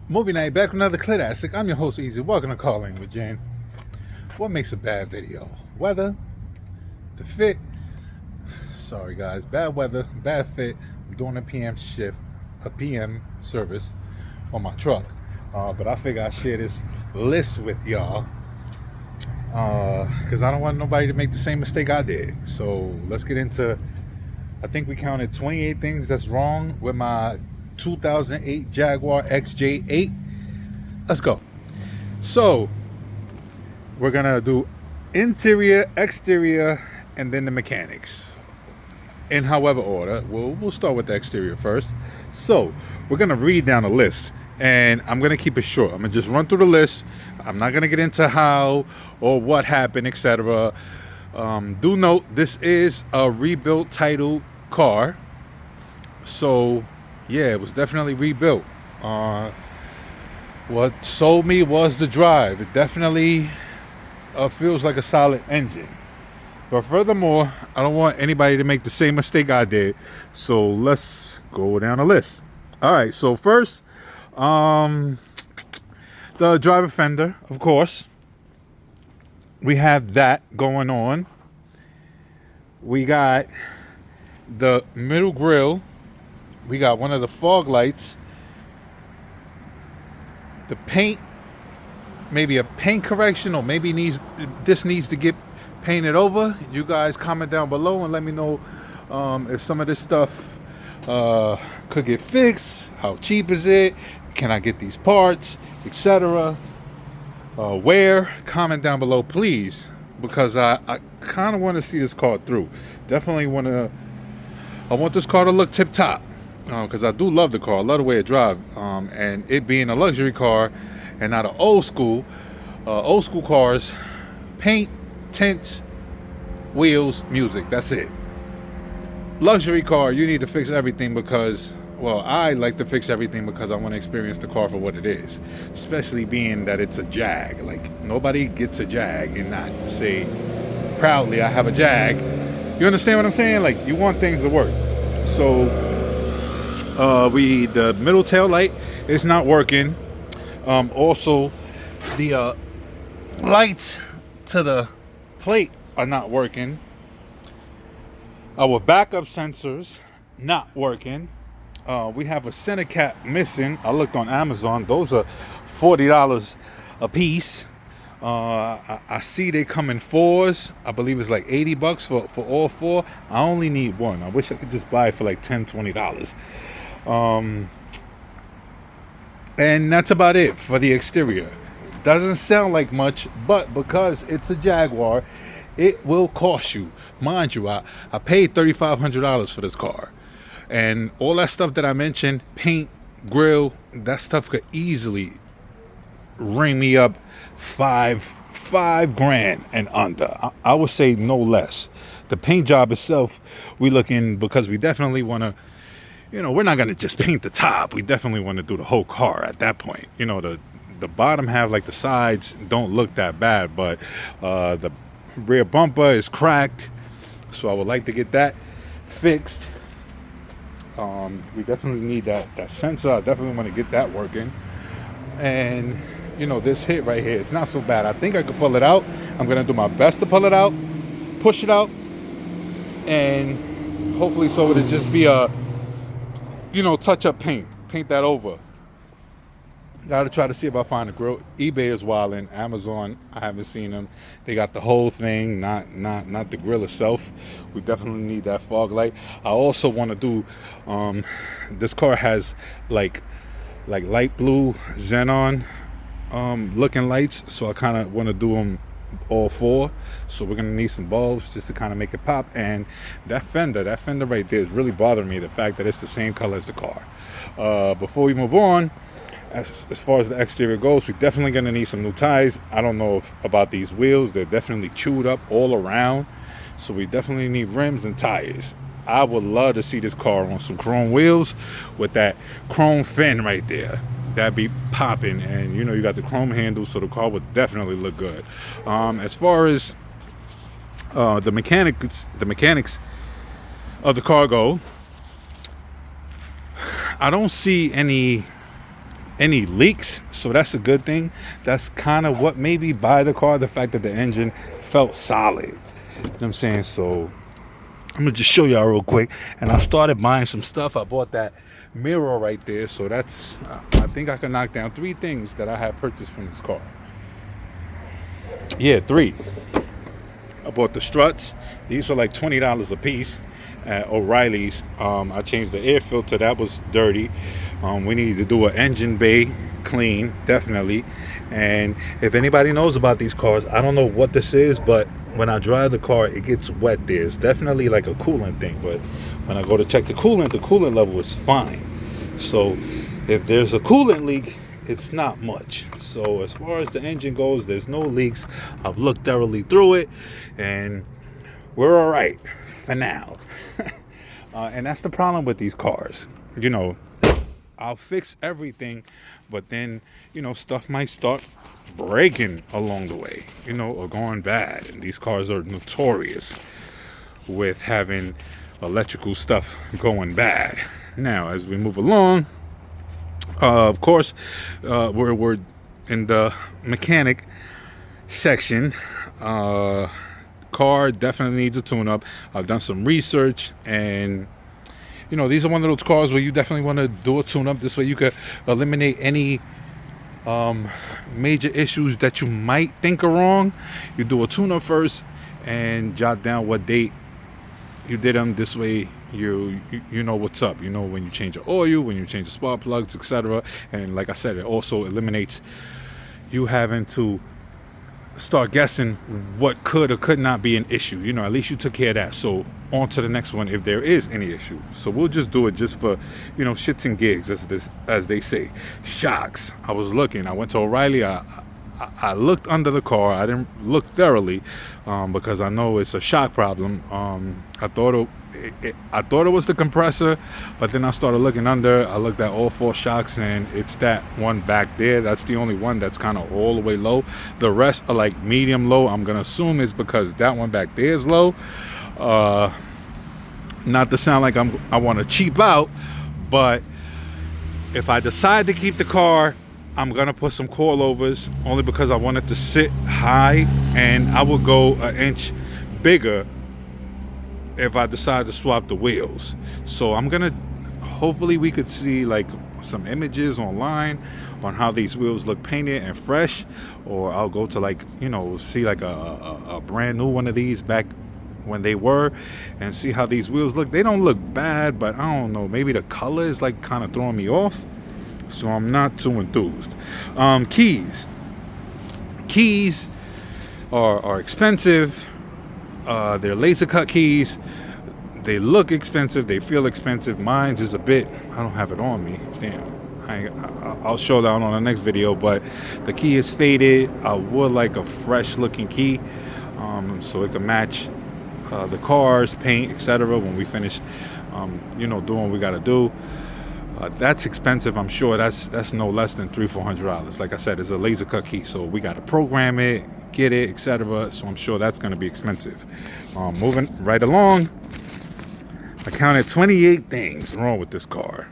Movie night, back with another Classic. I'm your host, Easy. Welcome to Calling with Jane. What makes a bad video? Weather? The fit? Sorry guys, bad weather, bad fit. I'm doing a PM shift, a PM service on my truck. But I figure I'd share this list with y'all. Because I don't want nobody to make the same mistake I did. So let's get into, I think we counted 28 things that's wrong with my 2008 Jaguar XJ8. Let's go. So we're gonna do interior, exterior, and then the mechanics in however order. We'll start with the exterior first. So we're gonna read down a list, and I'm gonna keep it short. I'm gonna just run through the list. I'm not gonna get into how or what happened, etc. Do note this is a rebuilt title car, so yeah, it was definitely rebuilt. What sold me was the drive. It definitely feels like a solid engine. But furthermore, I don't want anybody to make the same mistake I did. So let's go down the list. All right, so first, the driver fender, of course. We have that going on. We got the middle grille. We got one of the fog lights. The paint, maybe a paint correction, or maybe this needs to get painted over. You guys comment down below and let me know if some of this stuff could get fixed. How cheap is it? Can I get these parts, etc.? Where? Comment down below, please, because I kind of want to see this car through. Definitely I want this car to look tip top. Because I do love the car. I love the way it drives. And it being a luxury car and not an old school cars, paint, tint, wheels, music. That's it. Luxury car, you need to fix everything because, well, I like to fix everything because I want to experience the car for what it is. Especially being that it's a Jag. Like, nobody gets a Jag and not say proudly, I have a Jag. You understand what I'm saying? Like, you want things to work. So the middle tail light is not working. Also, the lights to the plate are not working. Our backup sensors not working. We have a center cap missing. I looked on Amazon. Those are $40 a piece. I see they come in fours. I believe it's like $80 for all four. I only need one. I wish I could just buy it for like $10, $20. And that's about it for the exterior. Doesn't sound like much, but because it's a Jaguar, it will cost you. Mind you, I paid $3,500 for this car, and all that stuff that I mentioned, paint, grill, that stuff could easily ring me up five grand and under. I would say no less. The paint job itself, we looking, because we definitely want to, we're not going to just paint the top. We definitely want to do the whole car at that point. The bottom half, like the sides, don't look that bad, but the rear bumper is cracked. So I would like to get that fixed. We definitely need that sensor. I definitely want to get that working. And, this hit right here, it's not so bad. I think I could pull it out. I'm going to do my best to pull it out, push it out, and hopefully so it'll just be a touch up paint that over. Gotta try to see if I find a grill. eBay is wildin'. Amazon, I haven't seen them. They got the whole thing, not the grill itself. We definitely need that fog light. I also want to do, this car has like light blue xenon looking lights, so I kind of want to do them all four. So we're gonna need some bulbs just to kind of make it pop. And that fender right there is really bothering me, the fact that it's the same color as the car. Before we move on, as far as the exterior goes, we're definitely gonna need some new tires. I don't know about these wheels. They're definitely chewed up all around, so we definitely need rims and tires. I would love to see this car on some chrome wheels with that chrome fin right there. That'd be popping. And you got the chrome handles, so the car would definitely look good. As far as the mechanics of the car go, I don't see any any leaks, so that's a good thing. That's kind of what made me buy the car, the fact that the engine felt solid. You know what I'm saying? So I'm gonna just show y'all real quick. And I started buying some stuff. I bought that mirror right there, so that's I think I can knock down 3 things that I have purchased from this car. Yeah, 3. I bought the struts. These were like $20 a piece at O'Reilly's. I changed the air filter, that was dirty. We need to do an engine bay clean, definitely. And if anybody knows about these cars, I don't know what this is, but when I drive the car, it gets wet there. It's definitely like a coolant thing, but when I go to check the coolant level is fine. So if there's a coolant leak, it's not much. So as far as the engine goes, there's no leaks. I've looked thoroughly through it, and we're all right for now. And that's the problem with these cars. You know, I'll fix everything, but then, you know, stuff might start breaking along the way, you know, or going bad. And these cars are notorious with having electrical stuff going bad. Now, as we move along, of course, we're in the mechanic section. Car definitely needs a tune-up. I've done some research, and you know, these are one of those cars where you definitely want to do a tune-up. This way you could eliminate any major issues that you might think are wrong. You do a tune-up first and jot down what date you did them. This way you know what's up. You know when you change your oil, when you change the spark plugs, etc. And like I said, it also eliminates you having to start guessing what could or could not be an issue. You know, at least you took care of that. So on to the next one if there is any issue. So we'll just do it just for, you know, shits and gigs, as they say. Shocks. I was looking. I went to O'Reilly. I looked under the car. I didn't look thoroughly because I know it's a shock problem. I thought it was the compressor, but then I started looking under. I looked at all 4 shocks, and it's that one back there. That's the only one that's kind of all the way low. The rest are like medium low. I'm gonna assume it's because that one back there is low. Not to sound like I want to cheap out, but if I decide to keep the car, I'm gonna put some coilovers, only because I want it to sit high, and I will go an inch bigger if I decide to swap the wheels. So I'm gonna, hopefully we could see like some images online on how these wheels look painted and fresh, or I'll go to, like, you know, see like a brand new one of these back when they were, and see how these wheels look. They don't look bad, but I don't know, maybe the color is like kind of throwing me off, so I'm not too enthused. Keys are expensive. They're laser cut keys. They look expensive. They feel expensive. Mine's is a bit, I don't have it on me. Damn. I'll show that on the next video, but the key is faded. I would like a fresh looking key, so it can match the car's paint, etc. when we finish, you know, doing what we got to do. That's expensive. I'm sure that's no less than $300-400. Like I said, it's a laser cut key, so we got to program it, get it, etc. So I'm sure that's going to be expensive. Moving right along, I counted 28 things wrong with this car.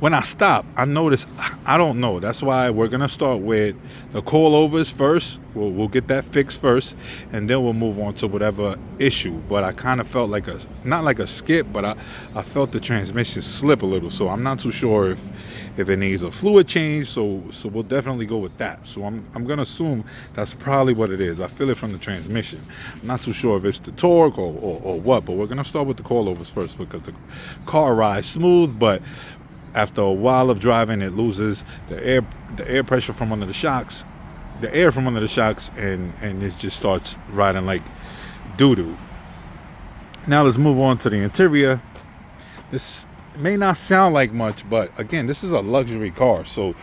When I stop, I notice, I don't know. That's why we're going to start with the coilovers first. We'll get that fixed first, and then we'll move on to whatever issue. But I kind of felt like not like a skip, but I felt the transmission slip a little. So I'm not too sure if it needs a fluid change. So we'll definitely go with that. So I'm going to assume that's probably what it is. I feel it from the transmission. I'm not too sure if it's the torque or what, but we're going to start with the coilovers first because the car rides smooth, but after a while of driving, it loses the air pressure from under the shocks, and it just starts riding like doo-doo. Now let's move on to the interior. This may not sound like much, but again, this is a luxury car, so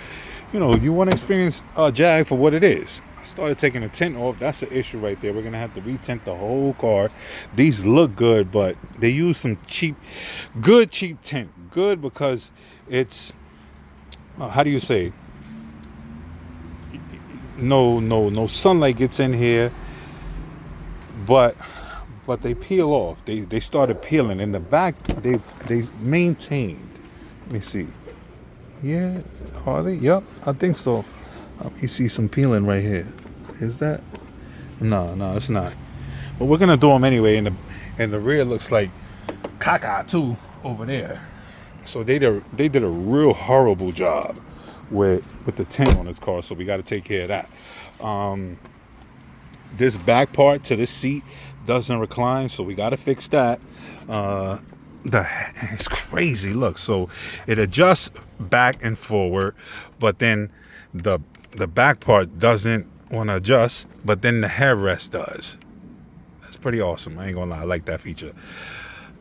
you know, you want to experience a Jag for what it is. I started taking the tint off. That's an issue right there. We're gonna have to retint the whole car. These look good, but they use some cheap tint. Good because it's how do you say, no sunlight gets in here, but they peel off. They started peeling in the back. They maintained Let me see. Yeah, are they? Yep, I think so. You see some peeling right here. Is that? No, it's not. But we're gonna do them anyway. And the rear looks like caca too over there. So they did a real horrible job with the tint on this car. So we got to take care of that. This back part to this seat doesn't recline, so we got to fix that. It's crazy. Look, so it adjusts back and forward, but then the back part doesn't want to adjust, but then the headrest does. That's pretty awesome. I ain't gonna lie, I like that feature.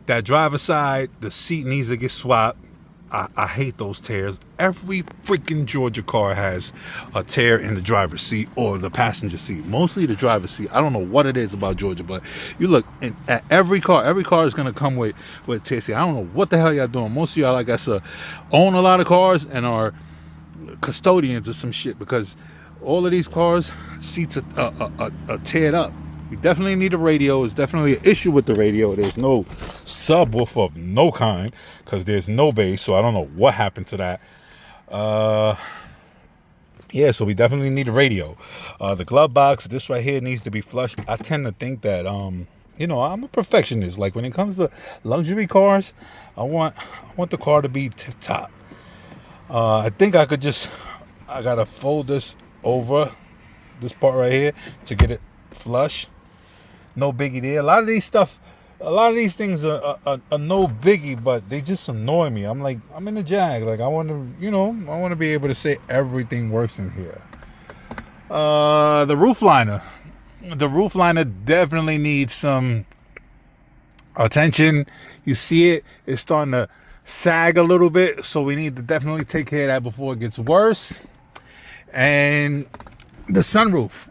That driver side, the seat needs to get swapped. I hate those tears. Every freaking Georgia car has a tear in the driver's seat or the passenger seat. Mostly the driver's seat. I don't know what it is about Georgia, but you look at every car. Every car is gonna come with a tear seat. I don't know what the hell y'all doing. Most of y'all, like I said, own a lot of cars and are custodians or some shit, because all of these cars seats are teared up. You definitely need a radio. It's definitely an issue with the radio. There's no subwoofer of no kind because there's no bass, so I don't know what happened to that. Yeah, so we definitely need a radio. The glove box, this right here needs to be flushed. I tend to think that I'm a perfectionist. Like when it comes to luxury cars, I want the car to be tip top. I think I gotta fold this over, this part right here, to get it flush. No biggie there. A lot of these things are no biggie, but they just annoy me. I'm in a Jag. Like I want to be able to say everything works in here. The roof liner. The roof liner definitely needs some attention. You see it. It's starting to sag a little bit, so we need to definitely take care of that before it gets worse. And the sunroof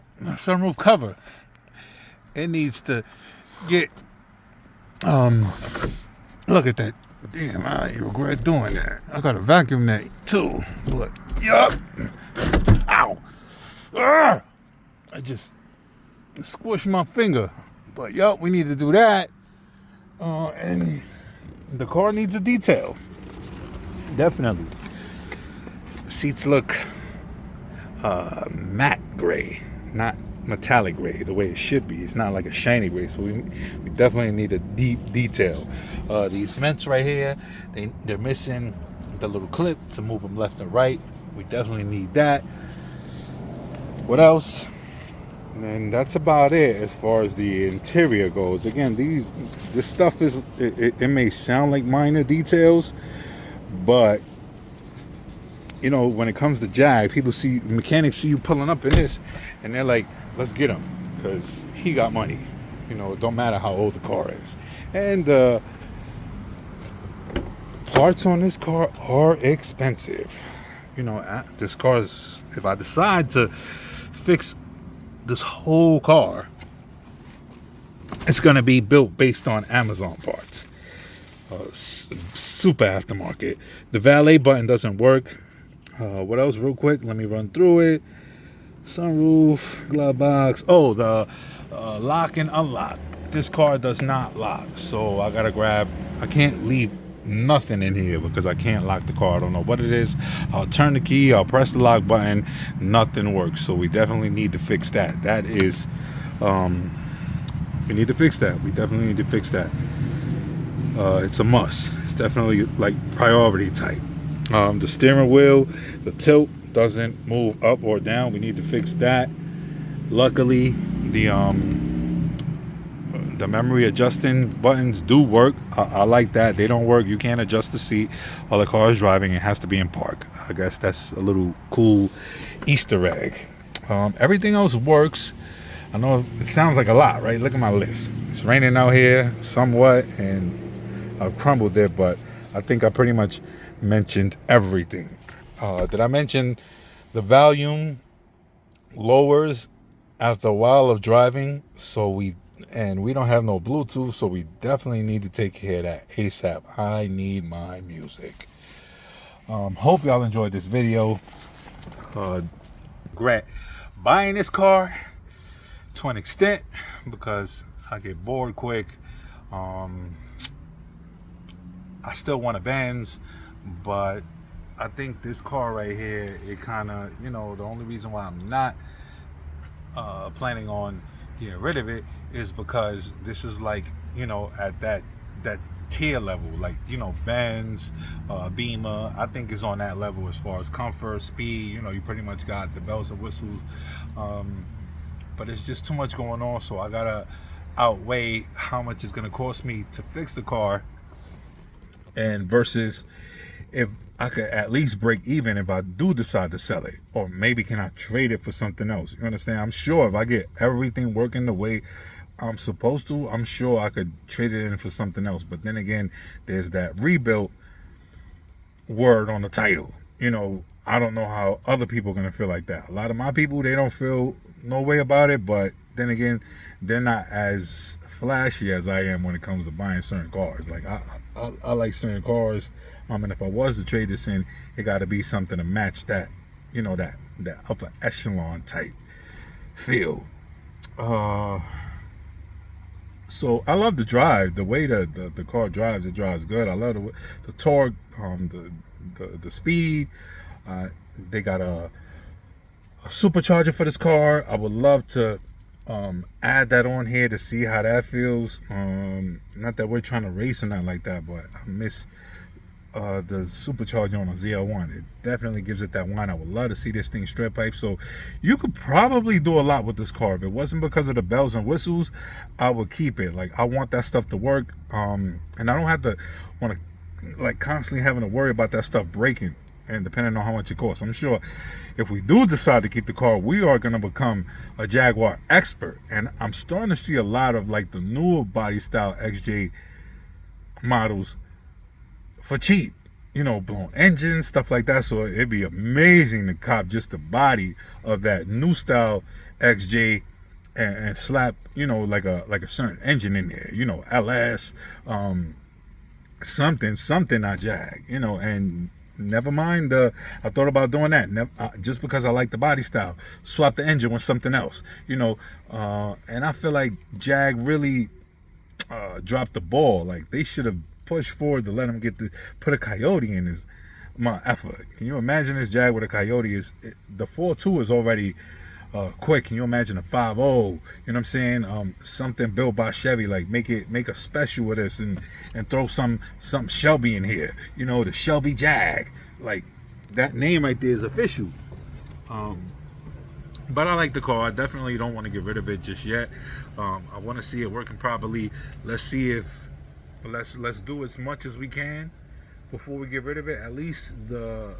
cover, it needs to get look at that. Damn, I regret doing that. I got a vacuum that too. Look, yup. Ow. Urgh! I just squished my finger. But yup, we need to do that. And the car needs a detail. Definitely. The seats look matte gray, not metallic gray, the way it should be. It's not like a shiny gray, so we definitely need a deep detail. These vents right here, they're missing the little clip to move them left and right. We definitely need that. What else? And that's about it as far as the interior goes. Again, this stuff is, it may sound like minor details, but when it comes to Jag, mechanics see you pulling up in this, and they're like, let's get him, because he got money. It don't matter how old the car is. And parts on this car are expensive. This car's, if I decide to fix this whole car, it's going to be built based on Amazon parts. Super aftermarket. The valet button doesn't work. What else real quick? Let me run through it. Sunroof, glove box. Oh, the lock and unlock. This car does not lock, so I can't leave nothing in here because I can't lock the car. I don't know what it is. I'll turn the key, I'll press the lock button, nothing works. So we definitely need to fix that. That is, we need to fix that. We definitely need to fix that. It's a must. It's definitely like priority type. The steering wheel, the tilt doesn't move up or down. We need to fix that. Luckily, the memory adjusting buttons do work. I like that. They don't work. You can't adjust the seat while the car is driving. It has to be in park. I guess that's a little cool Easter egg. Everything else works. I know it sounds like a lot, right? Look at my list. It's raining out here somewhat, and I've crumbled it, but I think I pretty much mentioned everything. Did I mention the volume lowers after a while of driving? And we don't have no Bluetooth, so we definitely need to take care of that ASAP. I need my music. Hope y'all enjoyed this video. Regret buying this car to an extent because I get bored quick. I still want a Benz, But I think this car right here, it kind of, the only reason why I'm not planning on getting rid of it is because this is like, at that tier level, like, Benz, Beamer. I think is on that level as far as comfort, speed. You pretty much got the bells and whistles. But it's just too much going on, so I gotta outweigh how much it's gonna cost me to fix the car, and versus if I could at least break even if I do decide to sell it, or maybe can I trade it for something else. You understand? I'm sure if I get everything working the way I'm supposed to, I'm sure I could trade it in for something else. But then again, there's that rebuilt word on the title. I don't know how other people are gonna feel like that. A lot of my people, they don't feel no way about it, but then again, they're not as flashy as I am when it comes to buying certain cars. Like I like certain cars, and if I was to trade this in, it got to be something to match that, that upper echelon type feel. So I love the drive, the way the car drives. It drives good. I love the torque, the speed. They got a supercharger for this car. I would love to add that on here to see how that feels. Not that we're trying to race or nothing like that, but I miss the supercharger on a ZL1. It definitely gives it that whine. I would love to see this thing straight pipe. So you could probably do a lot with this car. If it wasn't because of the bells and whistles, I would keep it. Like, I want that stuff to work, and I don't have to want to like constantly having to worry about that stuff breaking, and depending on how much it costs. I'm sure if we do decide to keep the car, we are going to become a Jaguar expert. And I'm starting to see a lot of like the newer body style XJ models for cheap, blown engines, stuff like that. So it'd be amazing to cop just the body of that new style XJ and slap, like a certain engine in there, LS, something I Jag, and never mind I thought about doing that. Just because I like the body style, swap the engine with something else, and I feel like Jag really dropped the ball. Like, they should have pushed forward to let him put a Coyote in his effort. Can you imagine this Jag with a Coyote? The 4.2 is already quick. Can you imagine a 5.0? You know what I'm saying? Something built by Chevy. Like, make a special with this and throw some Shelby in here. The Shelby Jag. Like, that name right there is official. But I like the car. I definitely don't want to get rid of it just yet. I want to see it working properly. Let's see if let's do as much as we can before we get rid of it. At least the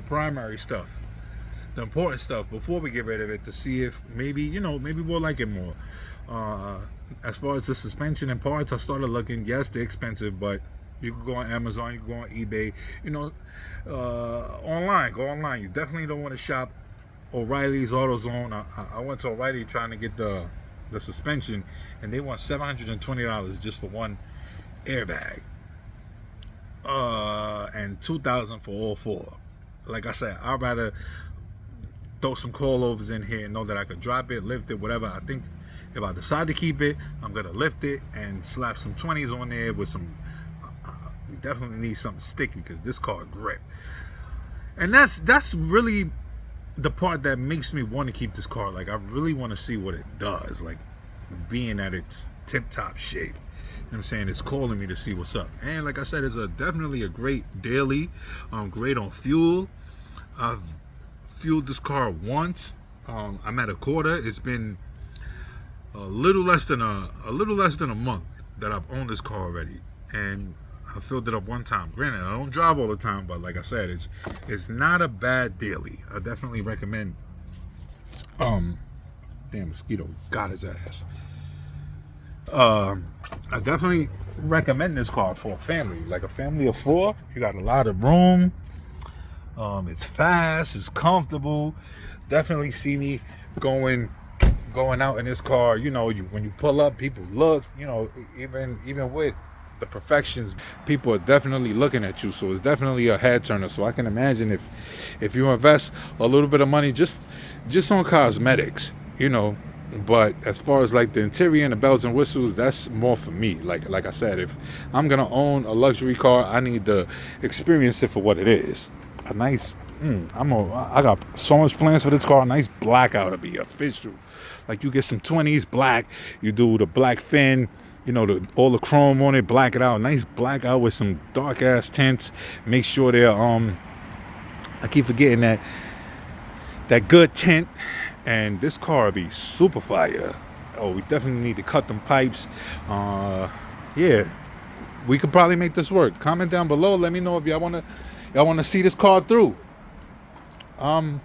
primary stuff, the important stuff, before we get rid of it, to see if maybe we'll like it more. As far as the suspension and parts, I started looking. Yes, they're expensive, but you can go on Amazon, you can go on eBay, online. Go online. You definitely don't want to shop O'Reilly's, AutoZone. I went to O'Reilly trying to get the suspension, and they want $720 just for one airbag, and $2,000 for all four. Like I said, I'd rather throw some coilovers in here and know that I could drop it, lift it, whatever. I think if I decide to keep it, I'm gonna lift it and slap some 20s on there with some. We definitely need something sticky because this car grip, and that's really the part that makes me want to keep this car. Like, I really want to see what it does, like being at its tip-top shape. You know what I'm saying? It's calling me to see what's up. And like I said, it's definitely a great daily. Great on fuel. I've fueled this car once. I'm at a quarter. It's been a little less than a month that I've owned this car already, and I filled it up one time. Granted, I don't drive all the time, but like I said, it's not a bad daily. I definitely recommend. Damn mosquito got his ass. I definitely recommend this car for a family, like a family of 4. You got a lot of room. It's fast. It's comfortable. Definitely see me going out in this car. When you pull up, people look. Even with the perfections, people are definitely looking at you. So it's definitely a head turner. So I can imagine if you invest a little bit of money just on cosmetics, But as far as like the interior and the bells and whistles, that's more for me. Like I said, if I'm gonna own a luxury car, I need to experience it for what it is. A nice, I got so much plans for this car. A nice blackout to be official. Like you get some 20s black, you do the black fin, all the chrome on it, black it out. Nice blackout with some dark ass tints. Make sure they're I keep forgetting that good tint. And this car will be super fire. Oh, we definitely need to cut them pipes. Yeah, we could probably make this work. Comment down below. Let me know if y'all wanna see this car through. I'm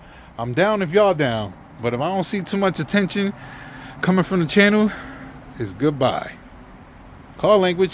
down if y'all down. But if I don't see too much attention coming from the channel, it's goodbye. Car language.